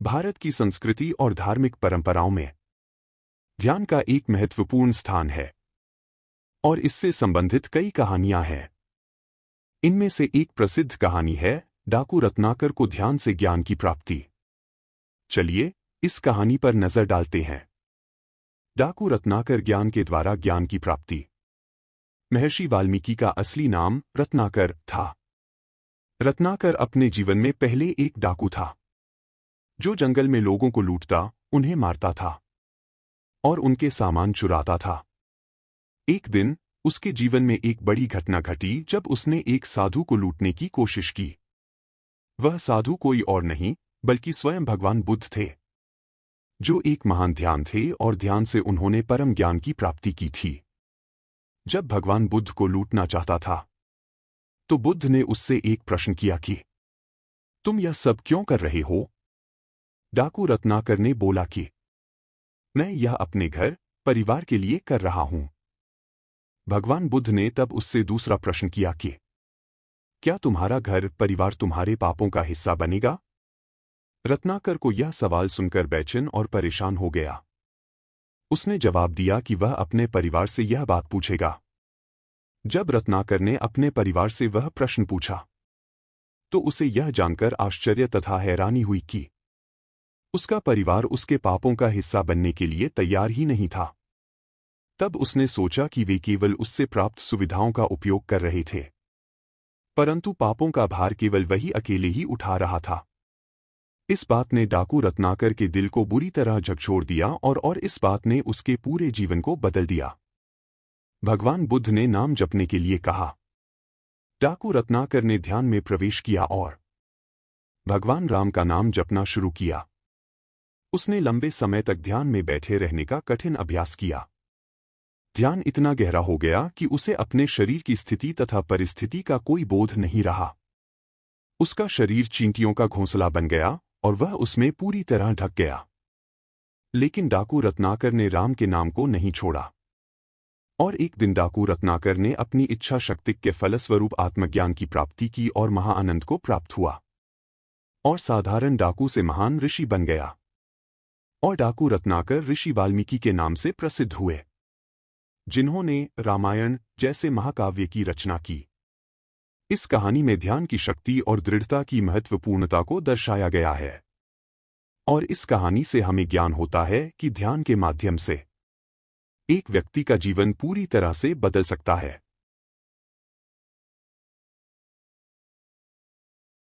भारत की संस्कृति और धार्मिक परंपराओं में ध्यान का एक महत्वपूर्ण स्थान है और इससे संबंधित कई कहानियां हैं। इनमें से एक प्रसिद्ध कहानी है डाकू रत्नाकर को ध्यान से ज्ञान की प्राप्ति। चलिए इस कहानी पर नजर डालते हैं। डाकू रत्नाकर ज्ञान के द्वारा ज्ञान की प्राप्ति। महर्षि वाल्मीकि का असली नाम रत्नाकर था। रत्नाकर अपने जीवन में पहले एक डाकू था जो जंगल में लोगों को लूटता, उन्हें मारता था और उनके सामान चुराता था। एक दिन उसके जीवन में एक बड़ी घटना घटी जब उसने एक साधु को लूटने की कोशिश की। वह साधु कोई और नहीं बल्कि स्वयं भगवान बुद्ध थे, जो एक महान ध्यान थे और ध्यान से उन्होंने परम ज्ञान की प्राप्ति की थी। जब भगवान बुद्ध को लूटना चाहता था तो बुद्ध ने उससे एक प्रश्न किया कि तुम यह सब क्यों कर रहे हो? डाकू रत्नाकर ने बोला कि मैं यह अपने घर परिवार के लिए कर रहा हूं। भगवान बुद्ध ने तब उससे दूसरा प्रश्न किया कि क्या तुम्हारा घर परिवार तुम्हारे पापों का हिस्सा बनेगा? रत्नाकर को यह सवाल सुनकर बेचैन और परेशान हो गया। उसने जवाब दिया कि वह अपने परिवार से यह बात पूछेगा। जब रत्नाकर ने अपने परिवार से वह प्रश्न पूछा तो उसे यह जानकर आश्चर्य तथा हैरानी हुई कि उसका परिवार उसके पापों का हिस्सा बनने के लिए तैयार ही नहीं था। तब उसने सोचा कि वे केवल उससे प्राप्त सुविधाओं का उपयोग कर रहे थे, परंतु पापों का भार केवल वही अकेले ही उठा रहा था। इस बात ने डाकू रत्नाकर के दिल को बुरी तरह झकझोर दिया और इस बात ने उसके पूरे जीवन को बदल दिया। भगवान बुद्ध ने नाम जपने के लिए कहा। डाकू रत्नाकर ने ध्यान में प्रवेश किया और भगवान राम का नाम जपना शुरू किया। उसने लंबे समय तक ध्यान में बैठे रहने का कठिन अभ्यास किया। ध्यान इतना गहरा हो गया कि उसे अपने शरीर की स्थिति तथा परिस्थिति का कोई बोध नहीं रहा। उसका शरीर चींटियों का घोंसला बन गया और वह उसमें पूरी तरह ढक गया। लेकिन डाकू रत्नाकर ने राम के नाम को नहीं छोड़ा और एक दिन डाकू रत्नाकर ने अपनी इच्छा शक्ति के फलस्वरूप आत्मज्ञान की प्राप्ति की और महाआनंद को प्राप्त हुआ और साधारण डाकू से महान ऋषि बन गया। और डाकू रत्नाकर ऋषि वाल्मीकि के नाम से प्रसिद्ध हुए, जिन्होंने रामायण जैसे महाकाव्य की रचना की। इस कहानी में ध्यान की शक्ति और दृढ़ता की महत्वपूर्णता को दर्शाया गया है और इस कहानी से हमें ज्ञान होता है कि ध्यान के माध्यम से एक व्यक्ति का जीवन पूरी तरह से बदल सकता है।